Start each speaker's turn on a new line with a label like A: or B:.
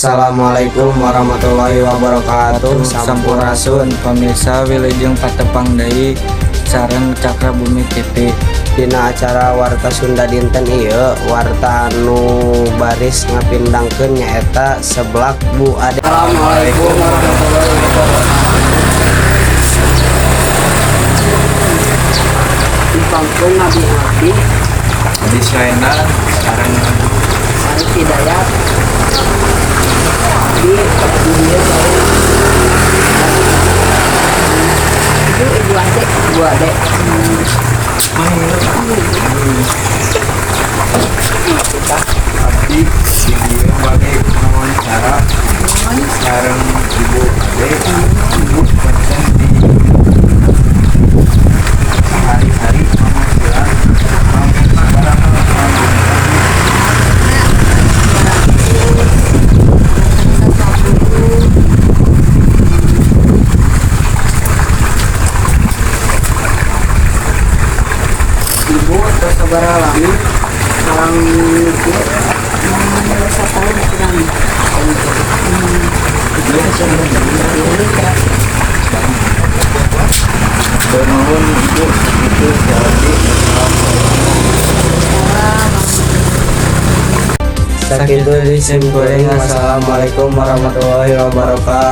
A: Assalamualaikum warahmatullahi wabarakatuh. Sampurasun
B: pemirsa wilujeng patepang deui sareng Cakra Bumi TV.
A: dina acara warta Sunda dinten ieu warta anu baris ngapindangkeun nyaeta Seblak Bu Ade.
B: Assalamualaikum warahmatullahi wabarakatuh.
A: Dipangkeun Nabi Hadi
B: Di Suena sareng
A: Arif Hidayat di dunia Ibu Ade
B: abdi si ieu bade wawancara sareng Ibu Ade. Ibu konsen di hari-hari pemanggilan barang
A: Ibu atau sabara lami orang itu merasa tahu kurang
B: Benun Ibu itu jadi
A: sakitu disimkuring. Assalamualaikum warahmatullahi wabarakatuh.